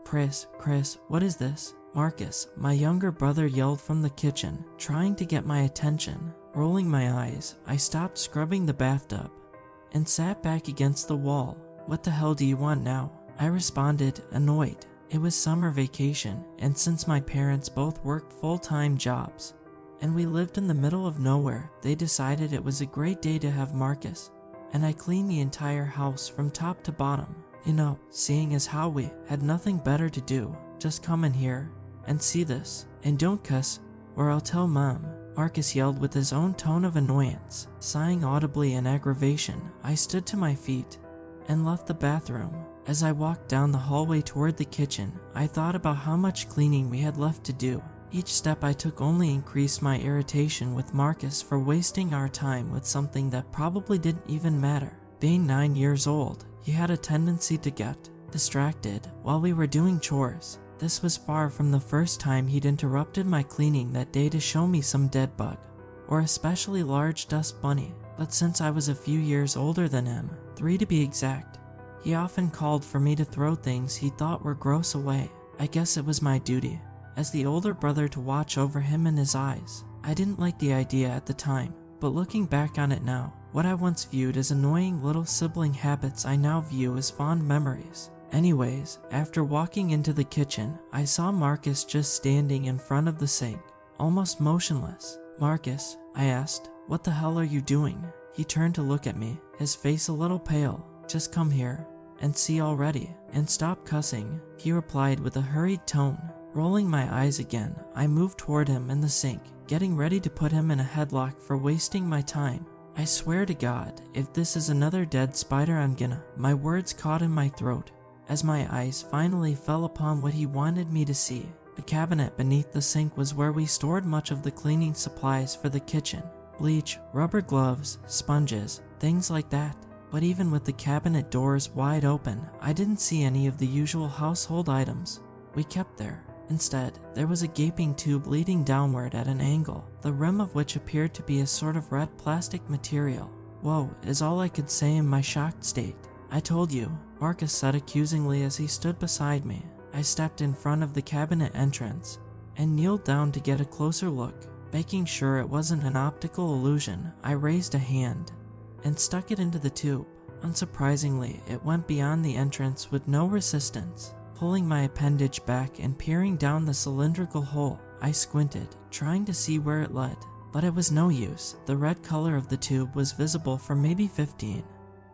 Chris, what is this? Marcus, my younger brother, yelled from the kitchen, trying to get my attention. Rolling my eyes, I stopped scrubbing the bathtub and sat back against the wall. What the hell do you want now? I responded, annoyed. It was summer vacation, and since my parents both worked full-time jobs and we lived in the middle of nowhere, they decided it was a great day to have Marcus and I cleaned the entire house from top to bottom. You know, seeing as how we had nothing better to do, just come in here and see this. And don't cuss, or I'll tell Mom, Marcus yelled with his own tone of annoyance. Sighing audibly in aggravation, I stood to my feet and left the bathroom. As I walked down the hallway toward the kitchen, I thought about how much cleaning we had left to do. Each step I took only increased my irritation with Marcus for wasting our time with something that probably didn't even matter. Being 9 years old, he had a tendency to get distracted while we were doing chores. This was far from the first time he'd interrupted my cleaning that day to show me some dead bug, or especially large dust bunny. But since I was a few years older than him, 3 to be exact, he often called for me to throw things he thought were gross away. I guess it was my duty, as the older brother, to watch over him and his eyes. I didn't like the idea at the time, but looking back on it now, what I once viewed as annoying little sibling habits I now view as fond memories. Anyways, after walking into the kitchen, I saw Marcus just standing in front of the sink, almost motionless. Marcus, I asked, what the hell are you doing? He turned to look at me, his face a little pale. Just come here and see already, and stop cussing, he replied with a hurried tone. Rolling my eyes again, I moved toward him in the sink, getting ready to put him in a headlock for wasting my time. I swear to God, if this is another dead spider, I'm gonna. My words caught in my throat as my eyes finally fell upon what he wanted me to see. The cabinet beneath the sink was where we stored much of the cleaning supplies for the kitchen. Bleach, rubber gloves, sponges, things like that. But even with the cabinet doors wide open, I didn't see any of the usual household items we kept there. Instead, there was a gaping tube leading downward at an angle, the rim of which appeared to be a sort of red plastic material. Whoa, is all I could say in my shocked state. I told you, Marcus said accusingly as he stood beside me. I stepped in front of the cabinet entrance and kneeled down to get a closer look. Making sure it wasn't an optical illusion, I raised a hand and stuck it into the tube. Unsurprisingly, it went beyond the entrance with no resistance. Pulling my appendage back and peering down the cylindrical hole, I squinted, trying to see where it led. But it was no use. The red color of the tube was visible for maybe 15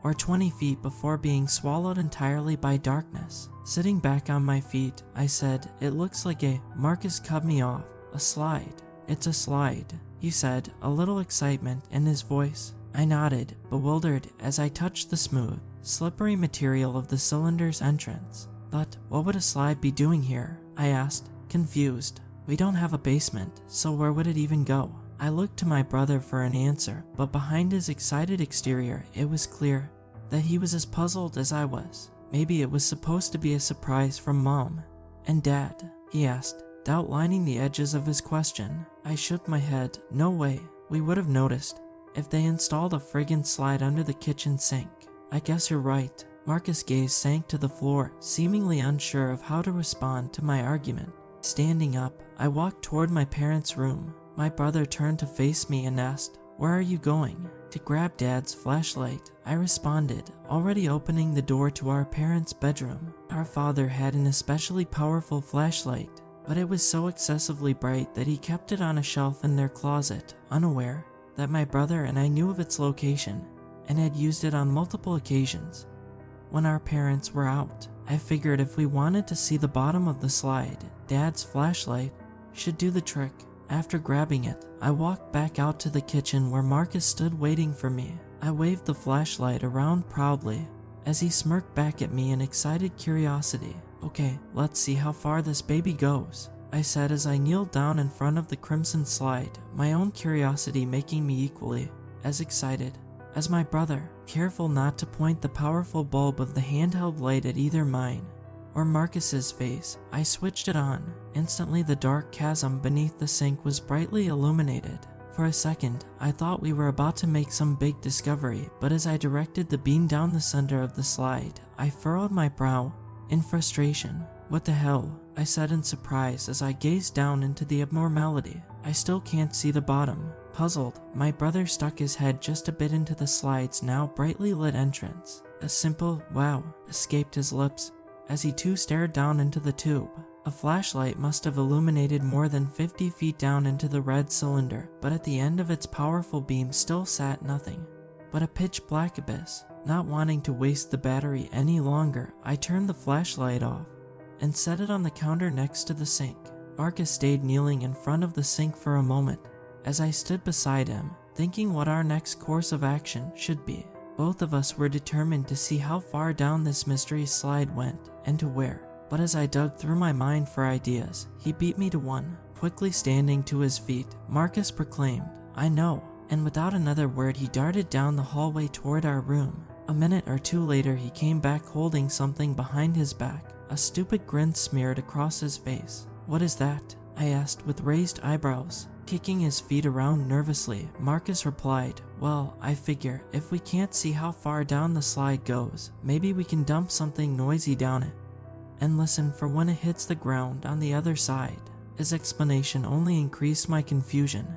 or 20 feet before being swallowed entirely by darkness. Sitting back on my feet, I said, it looks like a— Marcus cut me off. A slide. It's a slide, he said, a little excitement in his voice. I nodded, bewildered, as I touched the smooth, slippery material of the cylinder's entrance. But what would a slide be doing here? I asked, confused. We don't have a basement, so where would it even go? I looked to my brother for an answer, but behind his excited exterior, it was clear that he was as puzzled as I was. Maybe it was supposed to be a surprise from Mom and Dad, he asked, doubt lining the edges of his question. I shook my head. No way. We would have noticed if they installed a friggin' slide under the kitchen sink. I guess you're right. Marcus' gaze sank to the floor, seemingly unsure of how to respond to my argument. Standing up, I walked toward my parents' room. My brother turned to face me and asked, where are you going? To grab Dad's flashlight, I responded, already opening the door to our parents' bedroom. Our father had an especially powerful flashlight, but it was so excessively bright that he kept it on a shelf in their closet, unaware that my brother and I knew of its location and had used it on multiple occasions when our parents were out. I figured if we wanted to see the bottom of the slide, Dad's flashlight should do the trick. After grabbing it, I walked back out to the kitchen where Marcus stood waiting for me. I waved the flashlight around proudly as he smirked back at me in excited curiosity. Okay, let's see how far this baby goes, I said as I kneeled down in front of the crimson slide, my own curiosity making me equally as excited as my brother. Careful not to point the powerful bulb of the handheld light at either mine or Marcus's face, I switched it on. Instantly, the dark chasm beneath the sink was brightly illuminated. For a second, I thought we were about to make some big discovery, but as I directed the beam down the center of the slide, I furrowed my brow in frustration. What the hell? I said in surprise as I gazed down into the abnormality. I still can't see the bottom. Puzzled, my brother stuck his head just a bit into the slide's now brightly lit entrance. A simple "wow" escaped his lips as he too stared down into the tube. A flashlight must have illuminated more than 50 feet down into the red cylinder, but at the end of its powerful beam still sat nothing but a pitch black abyss. Not wanting to waste the battery any longer, I turned the flashlight off and set it on the counter next to the sink. Marcus stayed kneeling in front of the sink for a moment as I stood beside him, thinking what our next course of action should be. Both of us were determined to see how far down this mystery slide went and to where. But as I dug through my mind for ideas, he beat me to one. Quickly standing to his feet, Marcus proclaimed, "I know," and without another word he darted down the hallway toward our room. A minute or two later he came back holding something behind his back. A stupid grin smeared across his face. "What is that?" I asked with raised eyebrows. Kicking his feet around nervously, Marcus replied, "Well, I figure if we can't see how far down the slide goes, maybe we can dump something noisy down it and listen for when it hits the ground on the other side." His explanation only increased my confusion,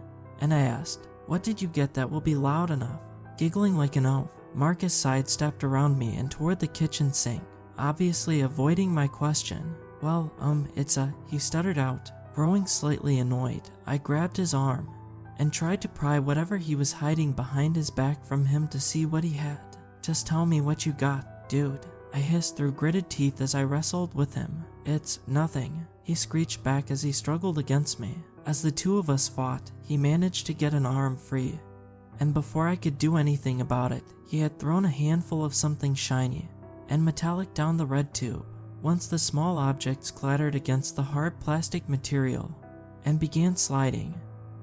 and I asked, "What did you get that will be loud enough?" Giggling like an oaf, Marcus sidestepped around me and toward the kitchen sink, obviously avoiding my question. "Well, it's a," he stuttered out. Growing slightly annoyed, I grabbed his arm and tried to pry whatever he was hiding behind his back from him to see what he had. "Just tell me what you got, dude," I hissed through gritted teeth as I wrestled with him. "It's nothing," he screeched back as he struggled against me. As the two of us fought, he managed to get an arm free, and before I could do anything about it, he had thrown a handful of something shiny and metallic down the red tube. Once the small objects clattered against the hard plastic material and began sliding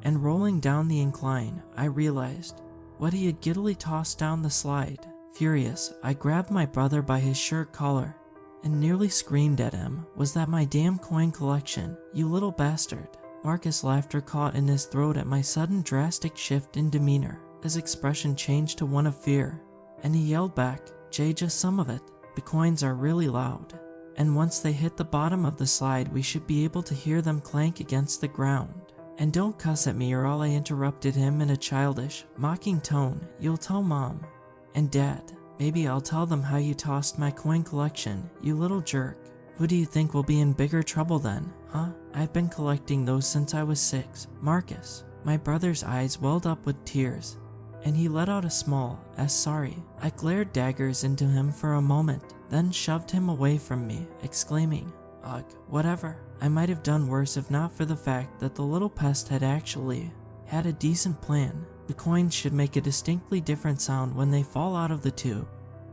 and rolling down the incline, I realized what he had giddily tossed down the slide. Furious, I grabbed my brother by his shirt collar and nearly screamed at him, "Was that my damn coin collection, you little bastard?" Marcus' laughter caught in his throat at my sudden drastic shift in demeanor. His expression changed to one of fear, and he yelled back, "Jay, just some of it. The coins are really loud, and once they hit the bottom of the slide we should be able to hear them clank against the ground. And don't cuss at me or all," I interrupted him in a childish, mocking tone. "You'll tell Mom and Dad. Maybe I'll tell them how you tossed my coin collection, you little jerk. Who do you think will be in bigger trouble then, huh? I've been collecting those since I was 6. Marcus." My brother's eyes welled up with tears, and he let out a small sorry. I glared daggers into him for a moment, then shoved him away from me, exclaiming, "Ugh, whatever. I might have done worse if not for the fact that the little pest had actually had a decent plan. The coins should make a distinctly different sound when they fall out of the tube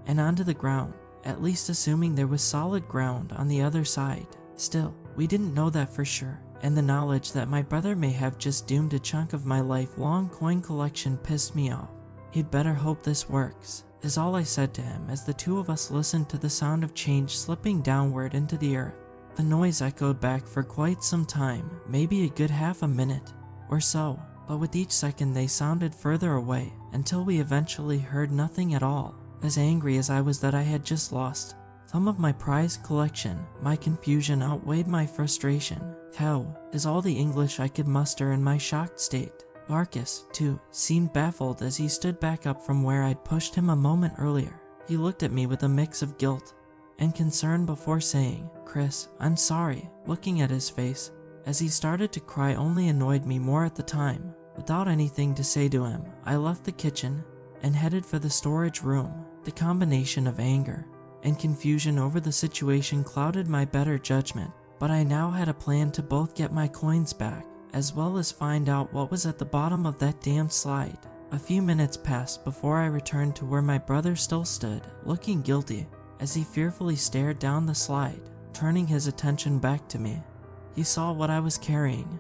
and onto the ground, at least assuming there was solid ground on the other side. Still, we didn't know that for sure, and the knowledge that my brother may have just doomed a chunk of my lifelong coin collection pissed me off. "He'd better hope this works," is all I said to him as the two of us listened to the sound of change slipping downward into the earth. The noise echoed back for quite some time, maybe a good half a minute or so, but with each second they sounded further away until we eventually heard nothing at all. As angry as I was that I had just lost some of my prized collection, my confusion outweighed my frustration. "How" is all the English I could muster in my shocked state. Marcus, too, seemed baffled as he stood back up from where I'd pushed him a moment earlier. He looked at me with a mix of guilt and concern before saying, "Chris, I'm sorry." Looking at his face as he started to cry only annoyed me more at the time. Without anything to say to him, I left the kitchen and headed for the storage room. The combination of anger and confusion over the situation clouded my better judgment, but I now had a plan to both get my coins back as well as find out what was at the bottom of that damn slide. A few minutes passed before I returned to where my brother still stood, looking guilty as he fearfully stared down the slide. Turning his attention back to me, he saw what I was carrying,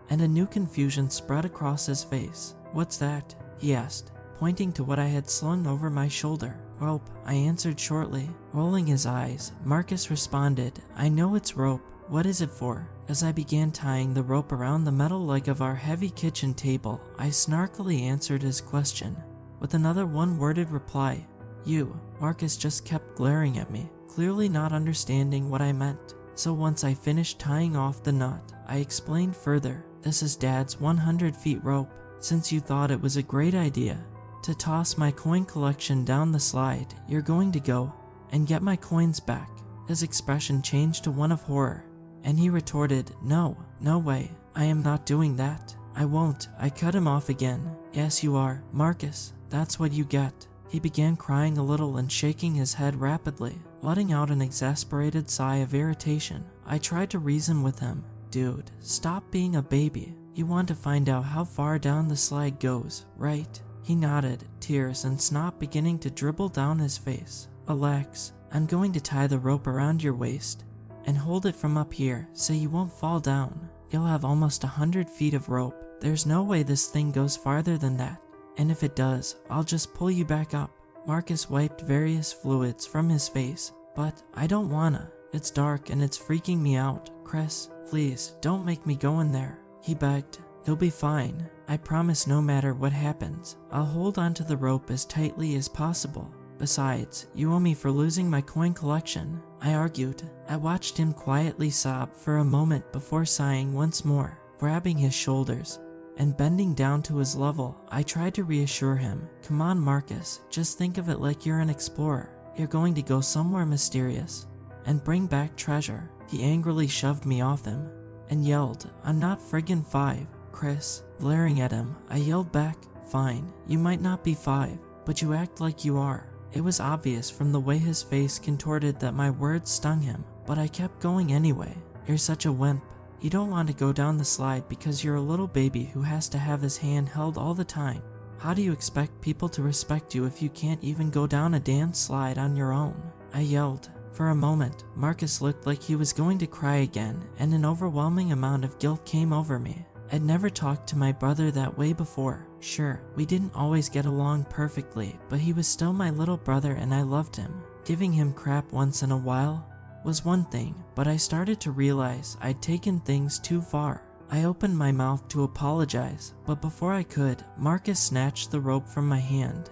and a new confusion spread across his face. "What's that?" he asked, pointing to what I had slung over my shoulder. "Rope," I answered shortly. Rolling his eyes, Marcus responded, "I know it's rope. What is it for?" As I began tying the rope around the metal leg of our heavy kitchen table, I snarkily answered his question with another one-worded reply, "You." Marcus just kept glaring at me, clearly not understanding what I meant. So once I finished tying off the knot, I explained further, "This is Dad's 100 feet rope. Since you thought it was a great idea to toss my coin collection down the slide, you're going to go and get my coins back." His expression changed to one of horror, and he retorted, "No, no way. I am not doing that. I won't." I cut him off again. "Yes, you are, Marcus. That's what you get." He began crying a little and shaking his head rapidly, letting out an exasperated sigh of irritation. I tried to reason with him. "Dude, stop being a baby. You want to find out how far down the slide goes, right?" He nodded, tears and snot beginning to dribble down his face. "Relax. I'm going to tie the rope around your waist and hold it from up here so you won't fall down. You'll have almost 100 feet of rope. There's no way this thing goes farther than that. And if it does, I'll just pull you back up." Marcus wiped various fluids from his face. "But I don't wanna. It's dark and it's freaking me out. Chris, please don't make me go in there," he begged. "You'll be fine. I promise no matter what happens, I'll hold onto the rope as tightly as possible. Besides, you owe me for losing my coin collection," I argued. I watched him quietly sob for a moment before sighing once more, grabbing his shoulders and bending down to his level. I tried to reassure him. "Come on, Marcus, just think of it like you're an explorer. You're going to go somewhere mysterious and bring back treasure." He angrily shoved me off him and yelled, "I'm not friggin' 5, Chris." Glaring at him, I yelled back, "Fine, you might not be 5, but you act like you are." It was obvious from the way his face contorted that my words stung him, but I kept going anyway. "You're such a wimp. You don't want to go down the slide because you're a little baby who has to have his hand held all the time. How do you expect people to respect you if you can't even go down a damn slide on your own?" I yelled. For a moment, Marcus looked like he was going to cry again, and an overwhelming amount of guilt came over me. I'd never talked to my brother that way before. Sure, we didn't always get along perfectly, but he was still my little brother and I loved him. Giving him crap once in a while was one thing, but I started to realize I'd taken things too far. I opened my mouth to apologize, but before I could, Marcus snatched the rope from my hand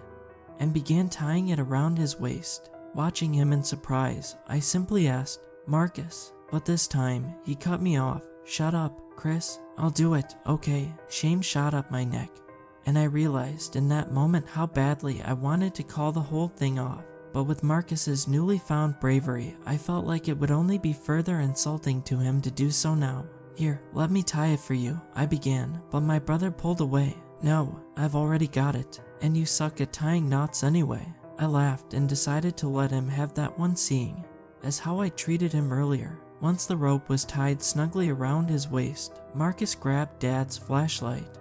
and began tying it around his waist. Watching him in surprise, I simply asked, "Marcus," but this time he cut me off. "Shut up, Chris. I'll do it, okay?" Shame shot up my neck, and I realized in that moment how badly I wanted to call the whole thing off. But with Marcus's newly found bravery, I felt like it would only be further insulting to him to do so now. "Here, let me tie it for you," I began, but my brother pulled away. "No, I've already got it, and you suck at tying knots anyway." I laughed and decided to let him have that one, seeing as how I treated him earlier. Once the rope was tied snugly around his waist, Marcus grabbed Dad's flashlight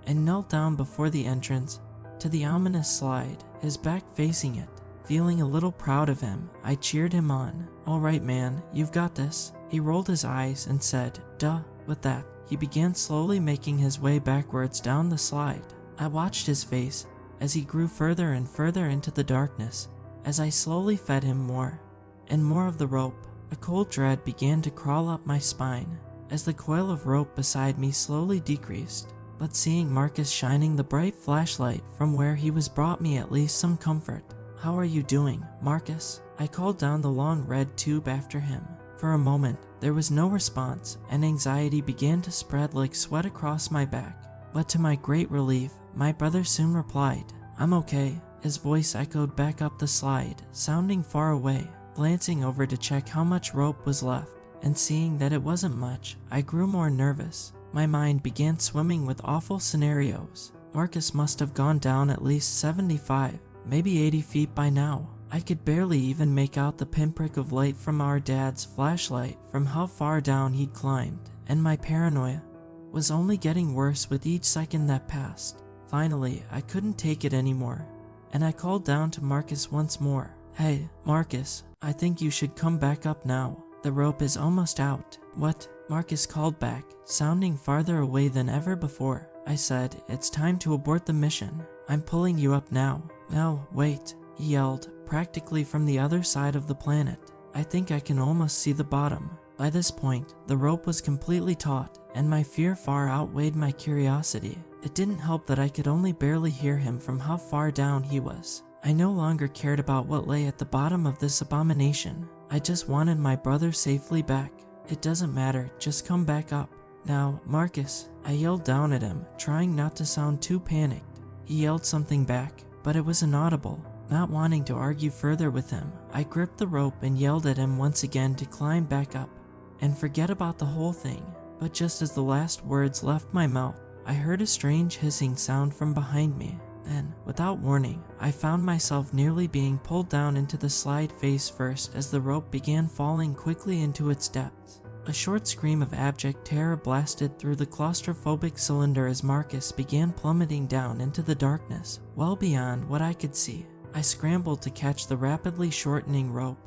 and knelt down before the entrance to the ominous slide, his back facing it. Feeling a little proud of him, I cheered him on. "All right, man, you've got this." He rolled his eyes and said, "Duh." With that, he began slowly making his way backwards down the slide. I watched his face as he grew further and further into the darkness. As I slowly fed him more and more of the rope, a cold dread began to crawl up my spine as the coil of rope beside me slowly decreased. But seeing Marcus shining the bright flashlight from where he was brought me at least some comfort. "How are you doing, Marcus?" I called down the long red tube after him. For a moment, there was no response, and anxiety began to spread like sweat across my back. But to my great relief, my brother soon replied, "I'm okay." His voice echoed back up the slide, sounding far away. Glancing over to check how much rope was left, and seeing that it wasn't much, I grew more nervous. My mind began swimming with awful scenarios. Marcus must have gone down at least 75, maybe 80 feet by now. I could barely even make out the pinprick of light from our dad's flashlight from how far down he'd climbed, and my paranoia was only getting worse with each second that passed. Finally, I couldn't take it anymore, and I called down to Marcus once more. "Hey, Marcus, I think you should come back up now. The rope is almost out." "What?" Marcus called back, sounding farther away than ever before. I said, "It's time to abort the mission. I'm pulling you up now." "No, wait," he yelled, practically from the other side of the planet. "I think I can almost see the bottom." By this point, the rope was completely taut, and my fear far outweighed my curiosity. It didn't help that I could only barely hear him from how far down he was. I no longer cared about what lay at the bottom of this abomination. I just wanted my brother safely back. It doesn't matter, just come back up. Now, Marcus, I yelled down at him, trying not to sound too panicked. He yelled something back, but it was inaudible. Not wanting to argue further with him, I gripped the rope and yelled at him once again to climb back up and forget about the whole thing. But just as the last words left my mouth, I heard a strange hissing sound from behind me. Then, without warning, I found myself nearly being pulled down into the slide face first as the rope began falling quickly into its depths. A short scream of abject terror blasted through the claustrophobic cylinder as Marcus began plummeting down into the darkness, well beyond what I could see. I scrambled to catch the rapidly shortening rope,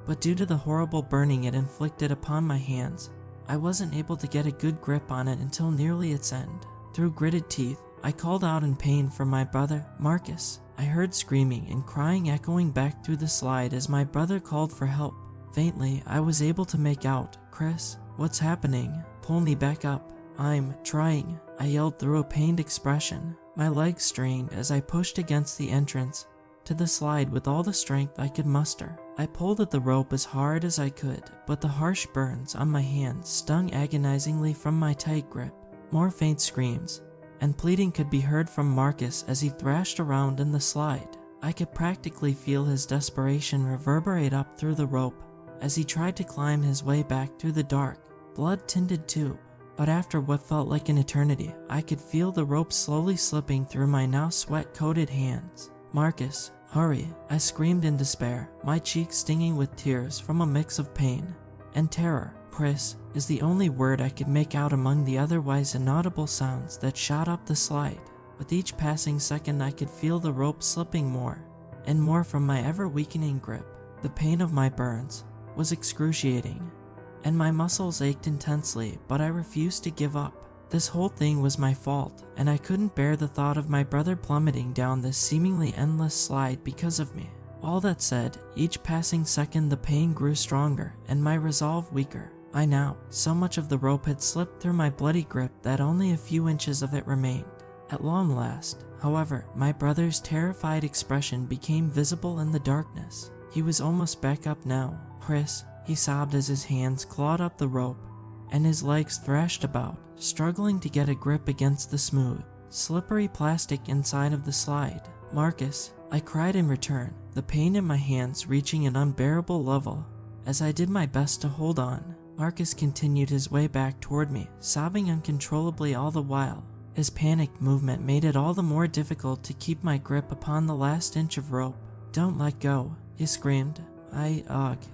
but due to the horrible burning it inflicted upon my hands, I wasn't able to get a good grip on it until nearly its end. Through gritted teeth, I called out in pain for my brother, Marcus. I heard screaming and crying echoing back through the slide as my brother called for help. Faintly, I was able to make out, "Chris, what's happening? Pull me back up. I'm trying," I yelled through a pained expression. My legs strained as I pushed against the entrance to the slide with all the strength I could muster. I pulled at the rope as hard as I could, but the harsh burns on my hands stung agonizingly from my tight grip. More faint screams and pleading could be heard from Marcus as he thrashed around in the slide. I could practically feel his desperation reverberate up through the rope as he tried to climb his way back through the dark, blood-tinted tube. But after what felt like an eternity, I could feel the rope slowly slipping through my now sweat-coated hands. "Marcus, hurry," I screamed in despair, my cheeks stinging with tears from a mix of pain and terror. "Chris" is the only word I could make out among the otherwise inaudible sounds that shot up the slide. With each passing second I could feel the rope slipping more and more from my ever-weakening grip. The pain of my burns was excruciating, and my muscles ached intensely, but I refused to give up. This whole thing was my fault, and I couldn't bear the thought of my brother plummeting down this seemingly endless slide because of me. All that said, each passing second the pain grew stronger and my resolve weaker. By now, so much of the rope had slipped through my bloody grip that only a few inches of it remained. At long last, however, my brother's terrified expression became visible in the darkness. He was almost back up now. "Chris," he sobbed as his hands clawed up the rope and his legs thrashed about, struggling to get a grip against the smooth, slippery plastic inside of the slide. "Marcus," I cried in return, the pain in my hands reaching an unbearable level as I did my best to hold on. Marcus continued his way back toward me, sobbing uncontrollably all the while. His panicked movement made it all the more difficult to keep my grip upon the last inch of rope. "Don't let go," he screamed. I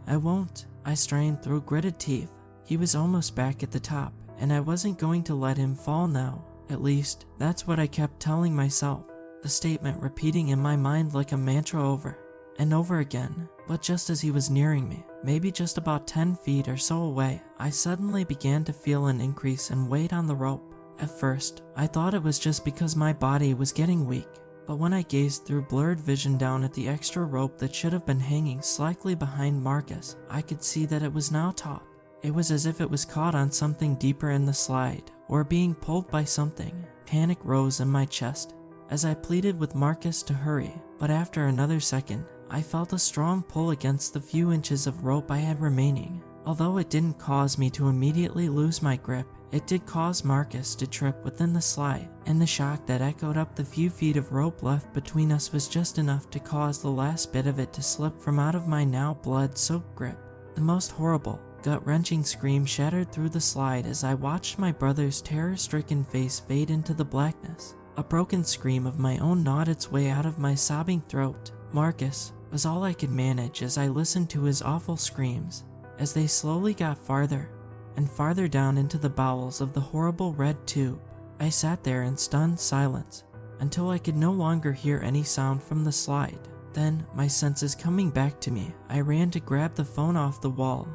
won't," I strained through gritted teeth. He was almost back at the top, and I wasn't going to let him fall now. At least, that's what I kept telling myself, the statement repeating in my mind like a mantra over and over again. But just as he was nearing me, maybe just about 10 feet or so away, I suddenly began to feel an increase in weight on the rope. At first, I thought it was just because my body was getting weak, but when I gazed through blurred vision down at the extra rope that should have been hanging slightly behind Marcus, I could see that it was now taut. It was as if it was caught on something deeper in the slide, or being pulled by something. Panic rose in my chest as I pleaded with Marcus to hurry, but after another second, I felt a strong pull against the few inches of rope I had remaining. Although it didn't cause me to immediately lose my grip, it did cause Marcus to trip within the slide, and the shock that echoed up the few feet of rope left between us was just enough to cause the last bit of it to slip from out of my now blood-soaked grip. The most horrible, gut-wrenching scream shattered through the slide as I watched my brother's terror-stricken face fade into the blackness. A broken scream of my own gnawed its way out of my sobbing throat. "Marcus" was all I could manage as I listened to his awful screams as they slowly got farther and farther down into the bowels of the horrible red tube. I sat there in stunned silence until I could no longer hear any sound from the slide. Then, my senses coming back to me, I ran to grab the phone off the wall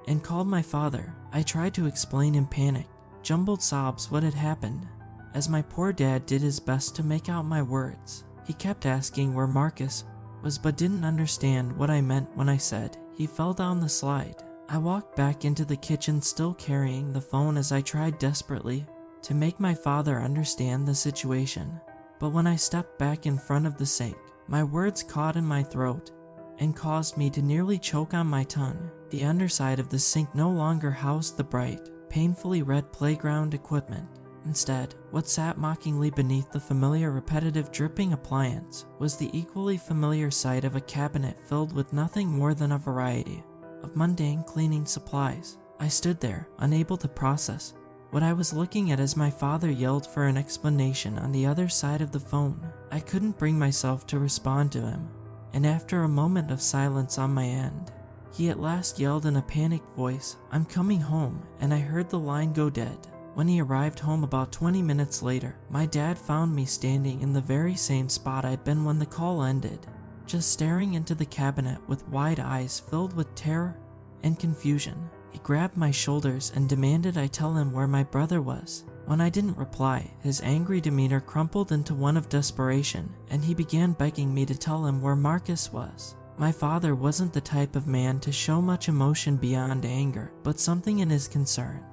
and called my father. I tried to explain in panicked, jumbled sobs what had happened, as my poor dad did his best to make out my words. He kept asking where Marcus was but didn't understand what I meant when I said he fell down the slide. I walked back into the kitchen still carrying the phone as I tried desperately to make my father understand the situation. But when I stepped back in front of the sink, my words caught in my throat and caused me to nearly choke on my tongue. The underside of the sink no longer housed the bright, painfully red playground equipment. Instead, what sat mockingly beneath the familiar repetitive dripping appliance was the equally familiar sight of a cabinet filled with nothing more than a variety of mundane cleaning supplies. I stood there, unable to process what I was looking at as my father yelled for an explanation on the other side of the phone. I couldn't bring myself to respond to him, and after a moment of silence on my end, he at last yelled in a panicked voice, "I'm coming home," and I heard the line go dead. When he arrived home about 20 minutes later, my dad found me standing in the very same spot I'd been when the call ended, just staring into the cabinet with wide eyes filled with terror and confusion. He grabbed my shoulders and demanded I tell him where my brother was. When I didn't reply, his angry demeanor crumpled into one of desperation, and he began begging me to tell him where Marcus was. My father wasn't the type of man to show much emotion beyond anger, but something in his concerned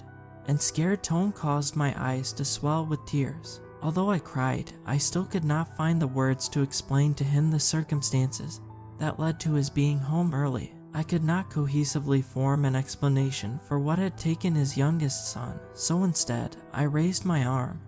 and scared tone caused my eyes to swell with tears. Although I cried, I still could not find the words to explain to him the circumstances that led to his being home early. I could not cohesively form an explanation for what had taken his youngest son, so instead, I raised my arm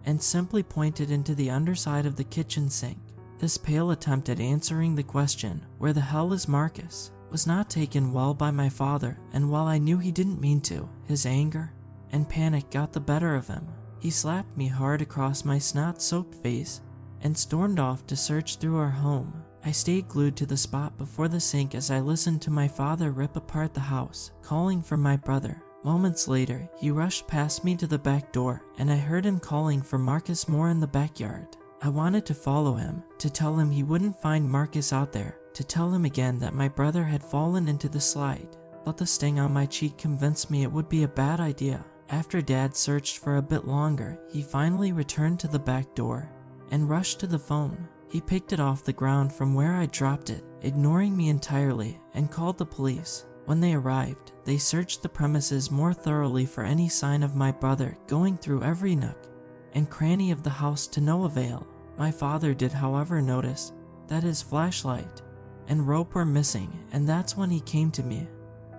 and simply pointed into the underside of the kitchen sink. This pale attempt at answering the question, "Where the hell is Marcus?" was not taken well by my father, and while I knew he didn't mean to, his anger and panic got the better of him. He slapped me hard across my snot-soaked face and stormed off to search through our home. I stayed glued to the spot before the sink as I listened to my father rip apart the house, calling for my brother. Moments later, he rushed past me to the back door, and I heard him calling for Marcus Moore in the backyard. I wanted to follow him, to tell him he wouldn't find Marcus out there, to tell him again that my brother had fallen into the slide, but the sting on my cheek convinced me it would be a bad idea. After Dad searched for a bit longer, he finally returned to the back door and rushed to the phone. He picked it off the ground from where I dropped it, ignoring me entirely, and called the police. When they arrived, they searched the premises more thoroughly for any sign of my brother, going through every nook and cranny of the house to no avail. My father did, however, notice that his flashlight and rope were missing, and that's when he came to me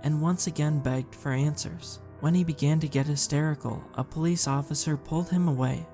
and once again begged for answers. When he began to get hysterical, a police officer pulled him away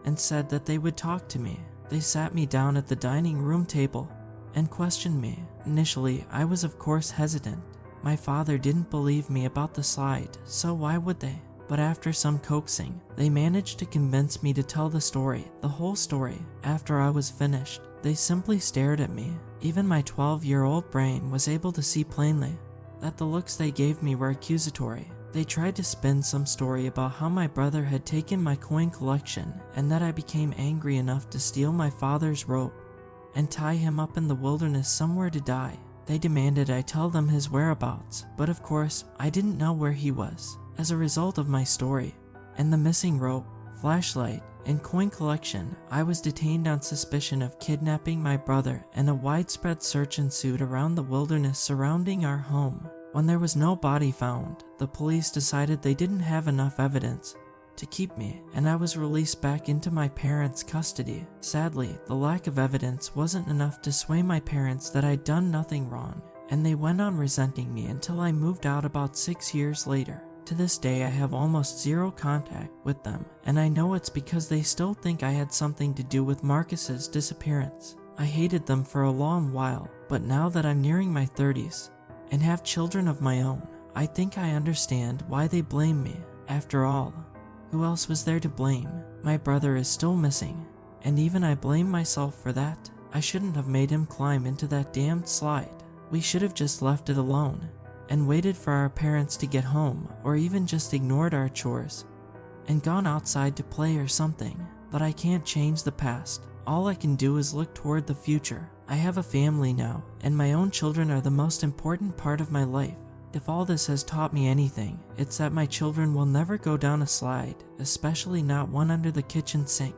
and said that they would talk to me. They sat me down at the dining room table and questioned me. Initially, I was of course hesitant. My father didn't believe me about the slide, so why would they? But after some coaxing, they managed to convince me to tell the story, the whole story. After I was finished, they simply stared at me. Even my 12-year-old brain was able to see plainly that the looks they gave me were accusatory. They tried to spin some story about how my brother had taken my coin collection and that I became angry enough to steal my father's rope and tie him up in the wilderness somewhere to die. They demanded I tell them his whereabouts, but of course, I didn't know where he was. As a result of my story and the missing rope, flashlight, and coin collection, I was detained on suspicion of kidnapping my brother, and a widespread search ensued around the wilderness surrounding our home. When there was no body found, the police decided they didn't have enough evidence to keep me, and I was released back into my parents' custody. Sadly, the lack of evidence wasn't enough to sway my parents that I'd done nothing wrong, and they went on resenting me until I moved out about 6 years later. To this day, I have almost zero contact with them, and I know it's because they still think I had something to do with Marcus's disappearance. I hated them for a long while, but now that I'm nearing my 30s and have children of my own, I think I understand why they blame me. After all, who else was there to blame? My brother is still missing, and even I blame myself for that. I shouldn't have made him climb into that damned slide. We should have just left it alone and waited for our parents to get home, or even just ignored our chores and gone outside to play or something. But I can't change the past. All I can do is look toward the future. I have a family now, and my own children are the most important part of my life. If all this has taught me anything, it's that my children will never go down a slide, especially not one under the kitchen sink.